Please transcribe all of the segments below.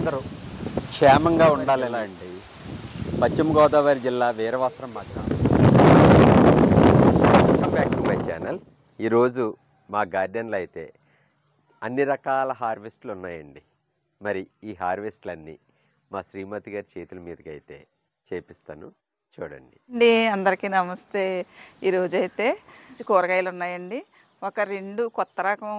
రైతులందరూ క్షేమంగా ఉండాలి అండి. పశ్చిమ గోదావరి జిల్లా వీరవస్త్రం మా గ్రామం. Welcome back to my channel. ఈరోజు మా గార్డెన్లో అయితే అన్ని రకాల హార్వెస్ట్లు ఉన్నాయండి. మరి ఈ హార్వెస్ట్లన్నీ మా శ్రీమతి గారి చేతుల మీదకి అయితే చేపిస్తాను, చూడండి. అందరికీ నమస్తే. ఈరోజైతే కూరగాయలు ఉన్నాయండి. ఒక 2 కొత్త రకం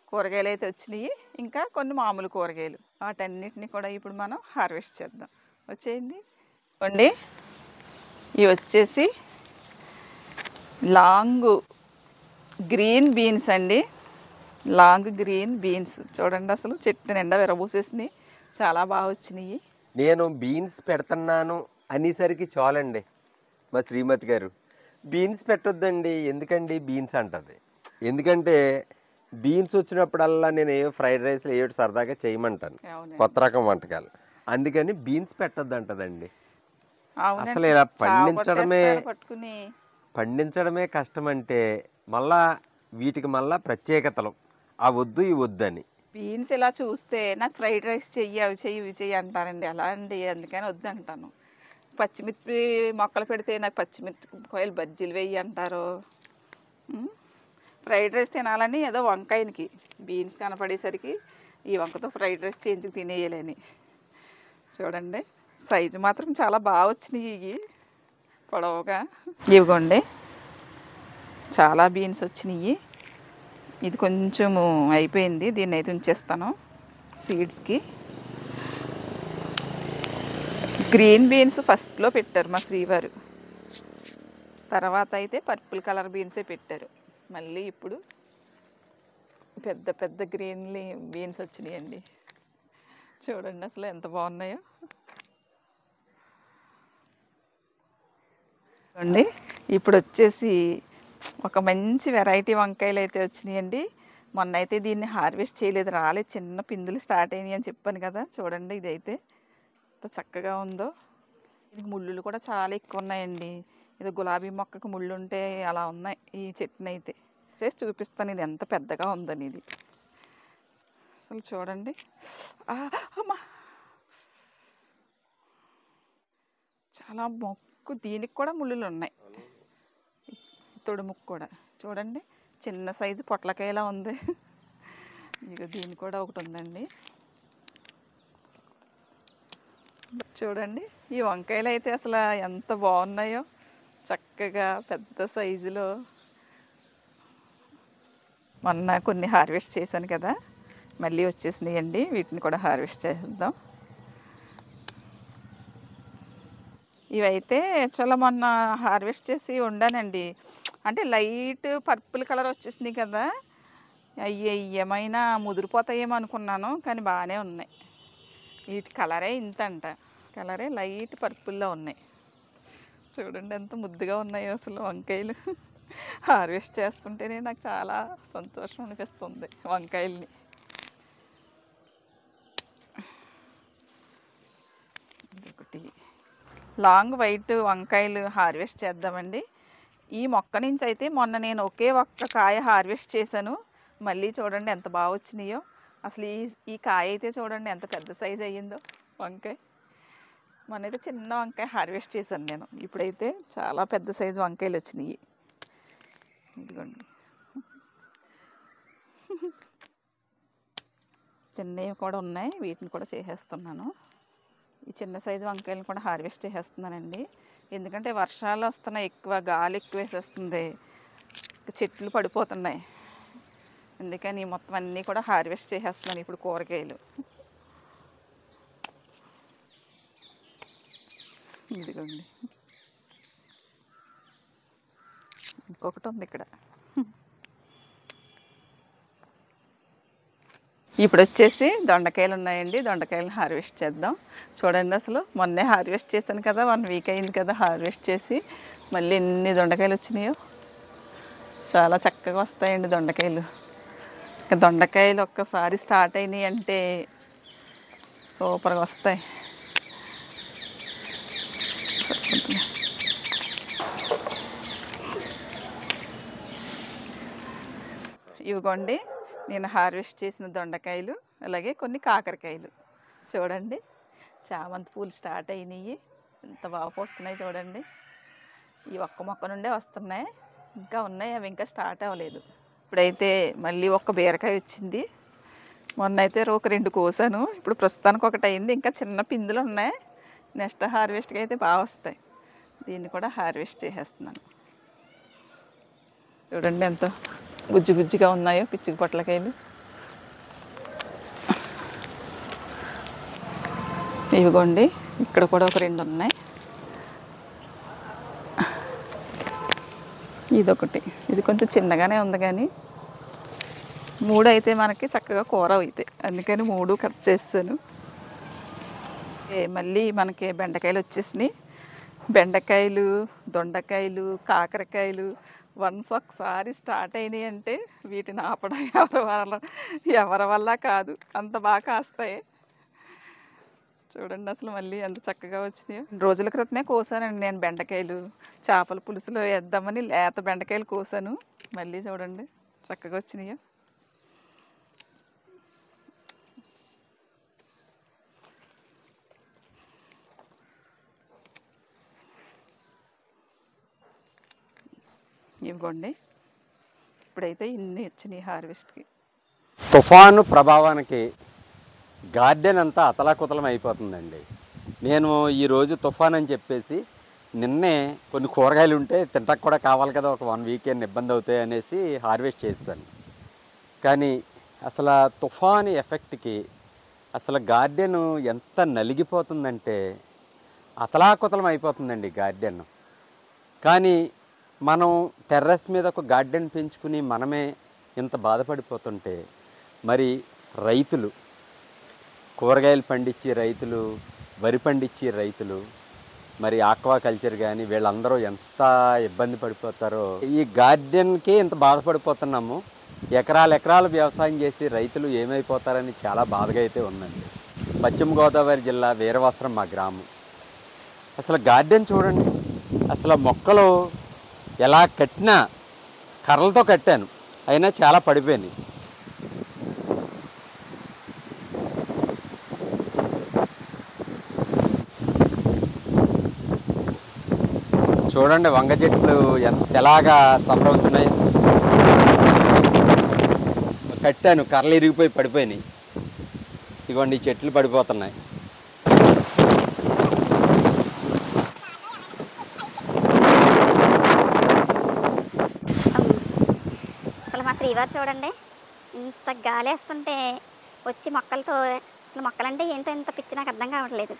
కూరగాయలు అయితే వచ్చినాయి, ఇంకా కొన్ని మామూలు కూరగాయలు. వాటన్నిటిని కూడా ఇప్పుడు మనం హార్వెస్ట్ చేద్దాం. వచ్చేయండి అండి. ఇవి వచ్చేసి లాంగ్ గ్రీన్ బీన్స్ అండి. లాంగ్ గ్రీన్ బీన్స్ చూడండి, అసలు చెట్టు నిండా విరబూసేసినాయి, చాలా బాగా వచ్చినాయి. నేను బీన్స్ పెడుతున్నాను అనేసరికి చాలండి మా శ్రీమతి గారు, బీన్స్ పెట్టొద్దండి, ఎందుకండి బీన్స్ అంటది. ఎందుకంటే బీన్స్ వచ్చినప్పుడల్లా నేను ఏ ఫ్రైడ్ రైస్లో ఏడు సరదాగా చేయమంటాను, కొత్త రకం వంటకాలు. అందుకని బీన్స్ పెట్టొద్దు అంటదండి. అసలు ఇలా పండించడమే కష్టం అంటే మళ్ళా వీటికి మళ్ళా ప్రత్యేకతలు ఆ వద్దు ఈ వద్దని. బీన్స్ ఇలా చూస్తే నాకు ఫ్రైడ్ రైస్ చెయ్యి, అవి చెయ్యి, ఇవి చెయ్యి అంటారండి. అలా అండి, అందుకని వద్దు అంటాను. పచ్చిమిర్చి మొక్కలు పెడితే నాకు పచ్చిమిరపకాయలు బజ్జీలు వేయి అంటారు. ఫ్రైడ్ రైస్ తినాలని ఏదో వంకాయనికి బీన్స్ కనపడేసరికి ఈ వంకతో ఫ్రైడ్ రైస్ చేయించుకు తినేయాలని. చూడండి, సైజు మాత్రం చాలా బాగా వచ్చినాయి. ఇవి పొడవుగా ఇవిగోండి, చాలా బీన్స్ వచ్చినాయి. ఇది కొంచెము అయిపోయింది, దీన్ని అయితే ఉంచేస్తాను సీడ్స్కి. గ్రీన్ బీన్స్ ఫస్ట్లో పెట్టారు మా శ్రీవారు, తర్వాత అయితే పర్పుల్ కలర్ బీన్సే పెట్టారు. మళ్ళీ ఇప్పుడు పెద్ద పెద్ద గ్రీన్ బీన్స్ వచ్చినాయండి. చూడండి అసలు ఎంత బాగున్నాయో. చూడండి, ఇప్పుడు వచ్చేసి ఒక మంచి వెరైటీ వంకాయలు అయితే వచ్చినాయండి. మొన్న అయితే దీన్ని హార్వెస్ట్ చేయలేదు, రాలేదు, చిన్న పిందులు స్టార్ట్ అయినాయి అని చెప్పాను కదా. చూడండి, ఇదైతే ఎంత చక్కగా ఉందో. దీనికి ముళ్ళులు కూడా చాలా ఎక్కువ ఉన్నాయండి. ఇది గులాబీ మొక్కకు ముళ్ళు ఉంటే అలా ఉన్నాయి ఈ చెట్టుని. అయితే చేసి చూపిస్తాను ఇది ఎంత పెద్దగా ఉందని. ఇది అసలు చూడండి, అమ్మా చాలా మొక్కు, దీనికి కూడా ముళ్ళులు ఉన్నాయి. తొడుముకు కూడా చూడండి, చిన్న సైజు పొట్లకాయలా ఉంది. ఇక దీని కూడా ఒకటి ఉందండి. చూడండి, ఈ వంకాయలు అయితే అసలు ఎంత బాగున్నాయో, చక్కగా పెద్ద సైజులో. మొన్న కొన్ని హార్వెస్ట్ చేశాను కదా, మళ్ళీ వచ్చేసినాయండి. వీటిని కూడా హార్వెస్ట్ చేద్దాం. ఇవైతే చాలా మొన్న హార్వెస్ట్ చేసి ఉండానండి. అంటే లైట్ పర్పుల్ కలర్ వచ్చేసినాయి కదా, అవి ఏమైనా ముదిరిపోతాయేమో అనుకున్నాను, కానీ బాగానే ఉన్నాయి. వీటి కలరే ఇంత అంట, కలరే లైట్ పర్పుల్లో ఉన్నాయి. చూడండి ఎంత ముద్దుగా ఉన్నాయో అసలు వంకాయలు. హార్వెస్ట్ చేస్తుంటేనే నాకు చాలా సంతోషం అనిపిస్తుంది వంకాయల్ని. ఒకటి లాంగ్ వైట్ వంకాయలు హార్వెస్ట్ చేద్దామండి. ఈ మొక్క నుంచి అయితే మొన్న నేను ఒకే ఒక్క కాయ హార్వెస్ట్ చేశాను. మళ్ళీ చూడండి ఎంత బాగా వచ్చినాయో. అసలు ఈ కాయ అయితే చూడండి ఎంత పెద్ద సైజు అయ్యిందో వంకాయ. మొన్నైతే చిన్న వంకాయ హార్వెస్ట్ చేశాను నేను, ఇప్పుడైతే చాలా పెద్ద సైజు వంకాయలు వచ్చినాయి. ఇదిగోండి, చిన్నవి కూడా ఉన్నాయి, వీటిని కూడా చేసేస్తున్నాను. ఈ చిన్న సైజు వంకాయలను కూడా హార్వెస్ట్ చేసేస్తున్నానండి. ఎందుకంటే వర్షాలు వస్తున్నాయి, ఎక్కువ గాలి ఎక్కువ వేసేస్తుంది, చెట్లు పడిపోతున్నాయి. అందుకని మొత్తం అన్నీ కూడా హార్వెస్ట్ చేసేస్తున్నాను ఇప్పుడు కూరగాయలు. ఇదిగోండి, ఇంకొకటి ఉంది ఇక్కడ. ఇప్పుడు వచ్చేసి దొండకాయలు ఉన్నాయండి, దొండకాయలను హార్వెస్ట్ చేద్దాం. చూడండి, అసలు మొన్నే హార్వెస్ట్ చేశాను కదా, 1 వీక్ అయింది కదా హార్వెస్ట్ చేసి. మళ్ళీ ఎన్ని దొండకాయలు వచ్చినాయో. చాలా చక్కగా వస్తాయండి దొండకాయలు. ఇంకా దొండకాయలు ఒక్కసారి స్టార్ట్ అయినాయి అంటే సూపర్గా వస్తాయి. ఇవిగోండి నేను హార్వెస్ట్ చేసిన దొండకాయలు, అలాగే కొన్ని కాకరకాయలు. చూడండి చామంతి పూలు స్టార్ట్ అయినాయి, ఎంత బాగా పోస్తున్నాయి చూడండి. ఈ ఒక్క మొక్క నుండే వస్తున్నాయి, ఇంకా ఉన్నాయి, అవి ఇంకా స్టార్ట్ అవ్వలేదు. ఇప్పుడైతే మళ్ళీ ఒక్క బీరకాయ వచ్చింది. మొన్న అయితే ఒక 2 కోసాను, ఇప్పుడు ప్రస్తుతానికి ఒకటి అయింది. ఇంకా చిన్న పిందులు ఉన్నాయి, నెక్స్ట్ హార్వెస్ట్కి అయితే బాగా వస్తాయి. దీన్ని కూడా హార్వెస్ట్ చేసేస్తున్నాను. చూడండి ఎంత బుజ్జి బుజ్జిగా ఉన్నాయో పిచ్చికి పొట్లకాయలు. ఇవిగోండి ఇక్కడ కూడా ఒక 2 ఉన్నాయి. ఇదొకటి, ఇది కొంచెం చిన్నగానే ఉంది కానీ 3 అయితే మనకి చక్కగా కూర అవుతాయి, అందుకని 3 కట్ చేస్తాను. మళ్ళీ మనకి బెండకాయలు వచ్చేసినాయి. బెండకాయలు, దొండకాయలు, కాకరకాయలు వన్స్ ఒకసారి స్టార్ట్ అయినాయి అంటే వీటిని ఆపడం ఎవరి వల్ల కాదు, అంత బాగా కాస్తాయి. చూడండి అసలు మళ్ళీ ఎంత చక్కగా వచ్చినాయో. 2 రోజుల క్రితమే కోసానండి నేను బెండకాయలు, చేపల పులుసులో వేద్దామని లేత బెండకాయలు కోసాను. మళ్ళీ చూడండి చక్కగా వచ్చినాయో. ఇవ్వండి ఇప్పుడైతే ఇన్ని వచ్చినాయి హార్వెస్ట్కి. తుఫాను ప్రభావానికి గార్డెన్ అంతా అతలాకుతలం అయిపోతుందండి. నేను ఈరోజు తుఫాన్ అని చెప్పేసి నిన్నే కొన్ని కూరగాయలు ఉంటే తింటాకు కూడా కావాలి కదా, ఒక 1 వీకెండ్ ఇబ్బంది అవుతాయి అనేసి హార్వెస్ట్ చేస్తాను. కానీ అసలు తుఫాను ఎఫెక్ట్కి అసలు గార్డెన్ ఎంత నలిగిపోతుందంటే అతలాకుతలం అయిపోతుందండి గార్డెన్. కానీ మనం టెర్రస్ మీద ఒక గార్డెన్ పెంచుకుని మనమే ఇంత బాధపడిపోతుంటే మరి రైతులు, కూరగాయలు పండించే రైతులు, వరి పండించే రైతులు, మరి ఆక్వాకల్చర్ కానీ వీళ్ళందరూ ఎంత ఇబ్బంది పడిపోతారో. ఈ గార్డెన్కే ఇంత బాధపడిపోతున్నాము, ఎకరాలు వ్యవసాయం చేసి రైతులు ఏమైపోతారని చాలా బాధగా అయితే ఉందండి. పశ్చిమ గోదావరి జిల్లా వీరవస్త్రం మా గ్రామం. అసలు గార్డెన్ చూడండి, అసలు మొక్కలు ఎలా కట్టినా కర్రలతో కట్టాను అయినా చాలా పడిపోయినాయి. చూడండి వంగ చెట్లు ఎలాగా సఫర్ అవుతున్నాయి. కట్టాను, కర్రలు ఇరిగిపోయి పడిపోయినాయి. ఇదిగోండి చెట్లు పడిపోతున్నాయి. అసలు మా శ్రీవారు చూడండి ఇంత గాలి వేస్తుంటే వచ్చి మొక్కలతో, అసలు మొక్కలంటే ఏంటో ఇంత పిచ్చి నాకు అర్థం కావట్లేదు.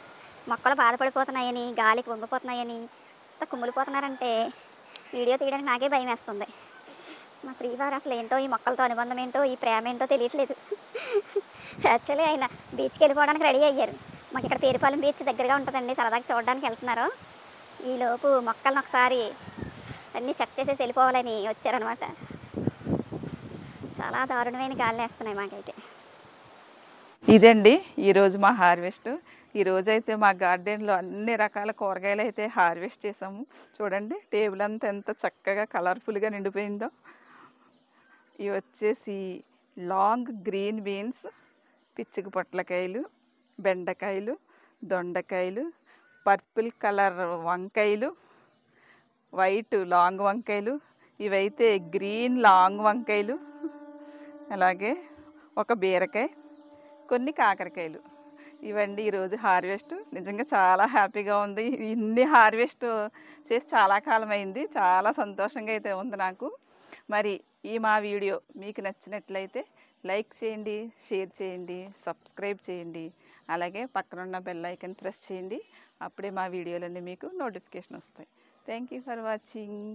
మొక్కలు బాధపడిపోతున్నాయని, గాలికి వంగిపోతున్నాయని, ఇంత కుమ్ములిపోతున్నారంటే వీడియో తీయడానికి నాకే భయం వేస్తుంది. మా శ్రీవారు అసలు ఏంటో, ఈ మొక్కలతో అనుబంధం ఏంటో, ఈ ప్రేమ ఏంటో తెలియట్లేదు. యాక్చువల్లీ ఆయన బీచ్కి వెళ్ళిపోవడానికి రెడీ అయ్యారు. మాకు ఇక్కడ పేరుపాలెం బీచ్ దగ్గరగా ఉంటుందండి, సరదాగా చూడడానికి వెళ్తున్నారు. ఈలోపు మొక్కలను ఒకసారి అన్నీ సెట్ చేసేసి వెళ్ళిపోవాలని వచ్చారనమాట. చాలా దారుణమైన గాలి వేస్తున్నాయి మాకైతే. ఇదండి ఈరోజు మా హార్వెస్ట్. ఈరోజు అయితే మా గార్డెన్లో అన్ని రకాల కూరగాయలు అయితే హార్వెస్ట్ చేసాము. చూడండి టేబుల్ అంతా ఎంత చక్కగా కలర్ఫుల్గా నిండిపోయిందో. ఇవి వచ్చేసి లాంగ్ గ్రీన్ బీన్స్, పిచ్చుక పొట్లకాయలు, బెండకాయలు, దొండకాయలు, పర్పుల్ కలర్ వంకాయలు, వైట్ లాంగ్ వంకాయలు, ఇవైతే గ్రీన్ లాంగ్ వంకాయలు, అలాగే ఒక బీరకాయ, కొన్ని కాకరకాయలు. ఇవండి ఈరోజు హార్వెస్ట్. నిజంగా చాలా హ్యాపీగా ఉంది. ఇన్ని హార్వెస్ట్ చేసి చాలా కాలం అయింది. చాలా సంతోషంగా అయితే ఉంది నాకు. మరి ఈ మా వీడియో మీకు నచ్చినట్లయితే లైక్ చేయండి, షేర్ చేయండి, సబ్స్క్రైబ్ చేయండి, అలాగే పక్కనున్న బెల్ ఐకాన్ ప్రెస్ చేయండి. అప్పుడే మా వీడియోలన్నీ మీకు నోటిఫికేషన్ వస్తాయి. Thank you for watching.